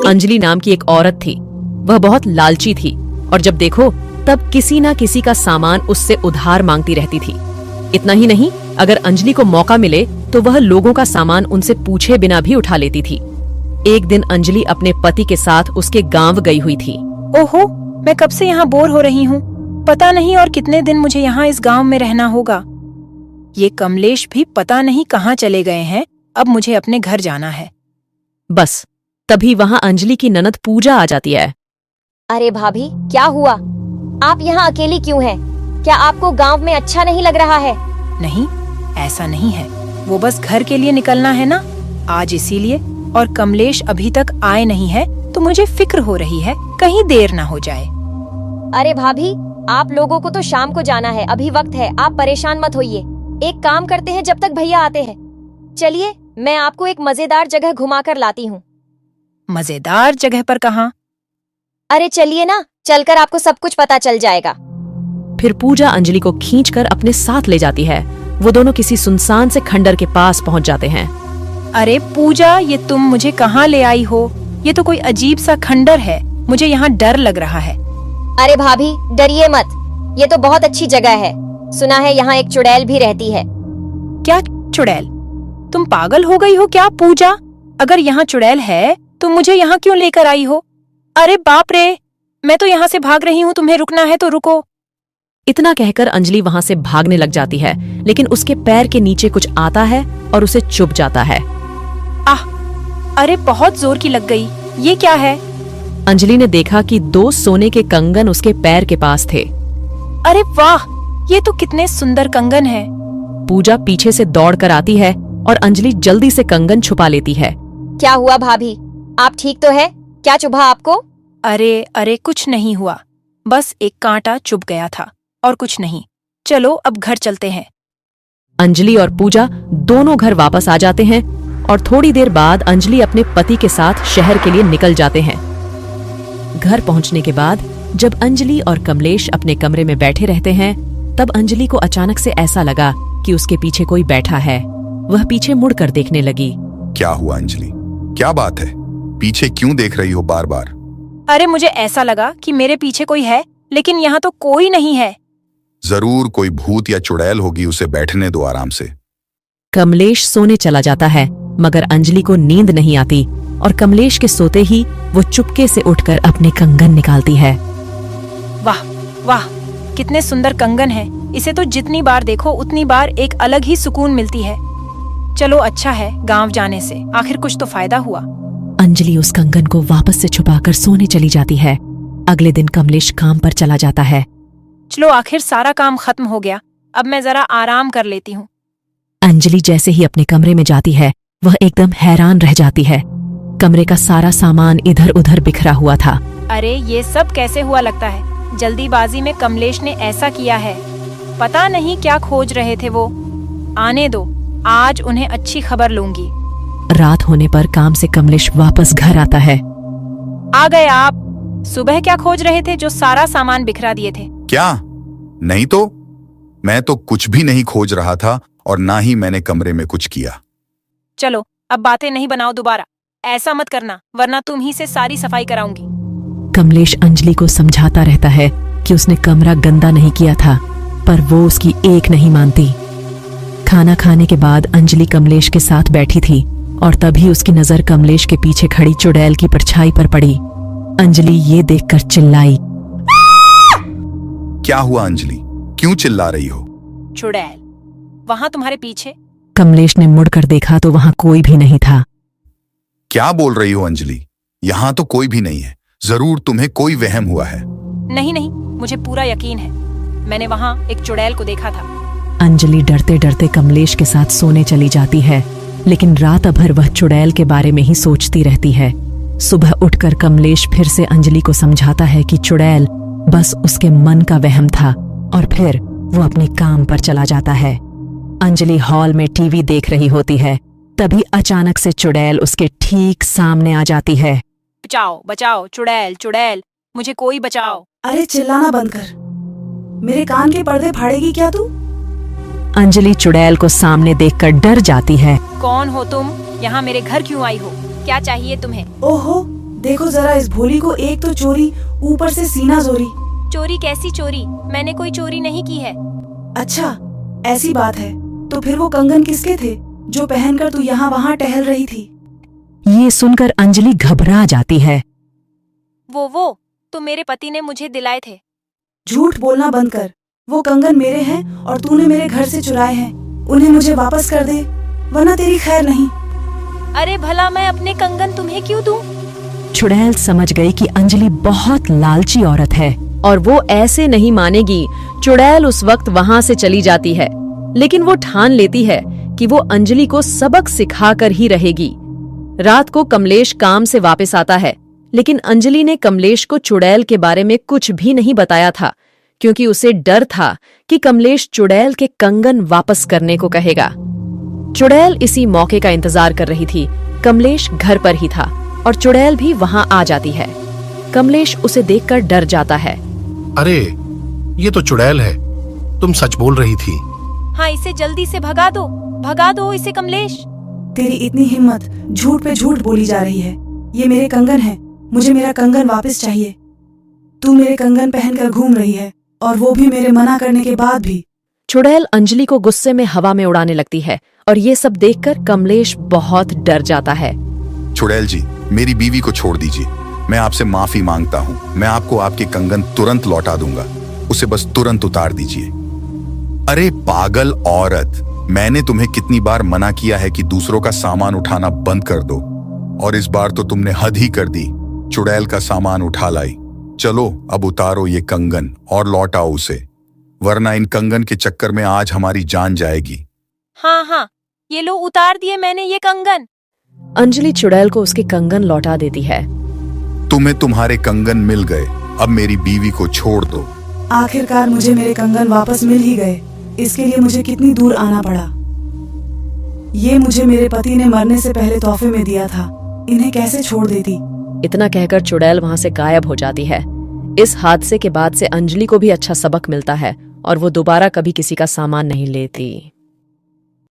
अंजलि नाम की एक औरत थी। वह बहुत लालची थी और जब देखो तब किसी न किसी का सामान उससे उधार मांगती रहती थी। इतना ही नहीं, अगर अंजलि को मौका मिले तो वह लोगों का सामान उनसे पूछे बिना भी उठा लेती थी। एक दिन अंजलि अपने पति के साथ उसके गांव गई हुई थी। ओहो, मैं कब से यहाँ बोर हो रही हूँ। पता नहीं और कितने दिन मुझे यहाँ इस गांव में रहना होगा। ये कमलेश भी पता नहीं कहाँ चले गए हैं। अब मुझे अपने घर जाना है। बस तभी वहाँ अंजलि की ननद पूजा आ जाती है। अरे भाभी, क्या हुआ? आप यहाँ अकेली क्यों हैं? क्या आपको गांव में अच्छा नहीं लग रहा है? नहीं, ऐसा नहीं है। वो बस घर के लिए निकलना है ना आज, इसीलिए। और कमलेश अभी तक आए नहीं है तो मुझे फिक्र हो रही है कहीं देर ना हो जाए। अरे भाभी, आप लोगों को तो शाम को जाना है, अभी वक्त है, आप परेशान मत होइए। एक काम करते हैं, जब तक भैया आते हैं चलिए मैं आपको एक मजेदार जगह घुमा कर लाती हूँ। मजेदार जगह पर कहाँ? अरे चलिए ना, चलकर आपको सब कुछ पता चल जाएगा। फिर पूजा अंजलि को खींचकर अपने साथ ले जाती है। वो दोनों किसी सुनसान से खंडर के पास पहुंच जाते हैं। अरे पूजा, ये तुम मुझे कहाँ ले आई हो? ये तो कोई अजीब सा खंडर है, मुझे यहाँ डर लग रहा है। अरे भाभी, डरिए मत, ये तो बहुत अच्छी जगह है। सुना है यहाँ एक चुड़ैल भी रहती है। क्या चुड़ैल? तुम पागल हो गई हो क्या पूजा? अगर यहाँ चुड़ैल है तो मुझे यहाँ क्यों लेकर आई हो? अरे बाप रे, मैं तो यहाँ से भाग रही हूँ, तुम्हें रुकना है तो रुको। इतना कहकर अंजलि वहाँ से भागने लग जाती है, लेकिन उसके पैर के नीचे कुछ आता है और उसे चुभ जाता है। आह, अरे बहुत जोर की लग गई। ये क्या है? अंजलि ने देखा कि 2 सोने के कंगन उसके पैर के पास थे। अरे वाह, ये तो कितने सुंदर कंगन है। पूजा पीछे से दौड़ कर आती है और अंजलि जल्दी से कंगन छुपा लेती है। क्या हुआ भाभी, आप ठीक तो है? क्या चुभा आपको? अरे अरे, कुछ नहीं हुआ, बस एक कांटा चुभ गया था और कुछ नहीं। चलो अब घर चलते हैं। अंजलि और पूजा दोनों घर वापस आ जाते हैं और थोड़ी देर बाद अंजलि अपने पति के साथ शहर के लिए निकल जाते हैं। घर पहुंचने के बाद जब अंजलि और कमलेश अपने कमरे में बैठे रहते हैं, तब अंजलि को अचानक से ऐसा लगा कि उसके पीछे कोई बैठा है। वह पीछे मुड़कर देखने लगी। क्या हुआ अंजलि, क्या बात है? पीछे क्यों देख रही हो बार बार? अरे मुझे ऐसा लगा कि मेरे पीछे कोई है, लेकिन यहाँ तो कोई नहीं है। जरूर कोई भूत या चुड़ैल होगी, उसे बैठने दो आराम से। कमलेश सोने चला जाता है, मगर अंजलि को नींद नहीं आती और कमलेश के सोते ही वो चुपके से उठकर अपने कंगन निकालती है। वाह वाह, कितने सुंदर कंगन है। इसे तो जितनी बार देखो उतनी बार एक अलग ही सुकून मिलती है। चलो अच्छा है, गांव जाने से आखिर कुछ तो फायदा हुआ। अंजलि उस कंगन को वापस से छुपाकर सोने चली जाती है। अगले दिन कमलेश काम पर चला जाता है। चलो आखिर सारा काम खत्म हो गया, अब मैं जरा आराम कर लेती हूँ। अंजलि जैसे ही अपने कमरे में जाती है, वह एकदम हैरान रह जाती है। कमरे का सारा सामान इधर उधर बिखरा हुआ था। अरे ये सब कैसे हुआ? लगता है जल्दीबाजी में कमलेश ने ऐसा किया है। पता नहीं क्या खोज रहे थे वो। आने दो, आज उन्हें अच्छी खबर लूंगी। रात होने पर काम से कमलेश वापस घर आता है। आ गए आप। सुबह क्या खोज रहे थे जो सारा सामान बिखरा दिए थे? क्या? नहीं तो मैं तो कुछ भी नहीं खोज रहा था और ना ही मैंने कमरे में कुछ किया। चलो अब बातें नहीं बनाओ दोबारा। ऐसा मत करना वरना तुम ही से सारी सफाई कराऊंगी। कमलेश अंजलि को समझाता रहता है कि उसने कमरा गंदा नहीं किया था, पर वो उसकी एक नहीं मानती। खाना खाने के बाद अंजलि कमलेश के साथ बैठी थी और तभी उसकी नजर कमलेश के पीछे खड़ी चुड़ैल की परछाई पर पड़ी। अंजलि ये देखकर चिल्लाई। क्या हुआ अंजलि, क्यों चिल्ला रही हो? चुड़ैल वहां तुम्हारे पीछे। कमलेश ने मुड़कर देखा तो वहां कोई भी नहीं था। क्या बोल रही हो अंजलि? यहाँ तो कोई भी नहीं है, जरूर तुम्हें कोई वहम हुआ है। नहीं नहीं, मुझे पूरा यकीन है, मैंने वहां एक चुड़ैल को देखा था। अंजलि डरते डरते कमलेश के साथ सोने चली जाती है, लेकिन रात भर वह चुड़ैल के बारे में ही सोचती रहती है। सुबह उठकर कमलेश फिर से अंजलि को समझाता है कि चुड़ैल बस उसके मन का वहम था और फिर वो अपने काम पर चला जाता है। अंजलि हॉल में टीवी देख रही होती है, तभी अचानक से चुड़ैल उसके ठीक सामने आ जाती है। बचाओ बचाओ, चुड़ैल चुड़ैल, मुझे कोई बचाओ। अरे चिल्लाना बंद कर, मेरे कान के पर्दे फाड़ेगी क्या तू? अंजलि चुड़ैल को सामने देखकर डर जाती है। कौन हो तुम? यहाँ मेरे घर क्यों आई हो? क्या चाहिए तुम्हें? ओहो, देखो जरा इस भोली को, एक तो चोरी, ऊपर से सीना जोरी। चोरी कैसी चोरी? मैंने कोई चोरी नहीं की है। अच्छा, ऐसी बात है तो फिर वो कंगन किसके थे जो पहनकर तू यहाँ वहाँ टहल रही थी? ये सुनकर अंजलि घबरा जाती है। वो तो मेरे पति ने मुझे दिलाए थे। झूठ बोलना बंद कर। वो कंगन मेरे हैं और तूने मेरे घर से चुराए हैं। उन्हें मुझे वापस कर दे, वरना तेरी खैर नहीं। अरे भला मैं अपने कंगन तुम्हें क्यों दूं? चुड़ैल समझ गई कि अंजलि बहुत लालची औरत है और वो ऐसे नहीं मानेगी। चुड़ैल उस वक्त वहाँ से चली जाती है, लेकिन वो ठान लेती है कि वो अंजलि को सबक सिखाकर ही रहेगी। रात को कमलेश काम से वापस आता है, लेकिन अंजलि ने कमलेश को चुड़ैल के बारे में कुछ भी नहीं बताया था, क्योंकि उसे डर था कि कमलेश चुड़ैल के कंगन वापस करने को कहेगा। चुड़ैल इसी मौके का इंतजार कर रही थी। कमलेश घर पर ही था और चुड़ैल भी वहां आ जाती है। कमलेश उसे देखकर डर जाता है। अरे, ये तो चुड़ैल है। तुम सच बोल रही थी। हाँ, इसे जल्दी से भगा दो इसे कमलेश। तेरी इतनी हिम्मत, झूठ पे झूठ बोली जा रही है। ये मेरे कंगन है, मुझे मेरा कंगन वापस चाहिए। तू मेरे कंगन पहनकर घूम रही है, और वो भी मेरे मना करने के बाद भी। चुड़ैल अंजलि को गुस्से में हवा में उड़ाने लगती है और ये सब देखकर कमलेश बहुत डर जाता है। चुड़ैल जी, मेरी बीवी को छोड़ दीजिए। मैं आपसे माफी मांगता हूँ। मैं आपको आपके कंगन तुरंत लौटा दूंगा। उसे बस तुरंत उतार दीजिए। अरे पागल औरत, मैंने तुम्हें कितनी बार मना किया है कि दूसरों का सामान उठाना बंद कर दो, और इस बार तो तुमने हद ही कर दी। चुड़ैल का सामान उठा लाई। चलो अब उतारो ये कंगन और लौटाओ उसे, वरना इन कंगन के चक्कर में आज हमारी जान जाएगी। हाँ, ये लो, उतार दिए मैंने ये कंगन। अंजलि चुड़ैल को उसके कंगन लौटा देती है। तुम्हें तुम्हारे कंगन मिल गए, अब मेरी बीवी को छोड़ दो। आखिरकार मुझे मेरे कंगन वापस मिल ही गए। इसके लिए मुझे कितनी दूर आना पड़ा। ये मुझे मेरे पति ने मरने से पहले तोहफे में दिया था। इन्हें कैसे छोड़ देती। इतना कहकर चुड़ैल वहां से गायब हो जाती है। इस हादसे के बाद से अंजलि को भी अच्छा सबक मिलता है और वो दोबारा कभी किसी का सामान नहीं लेती।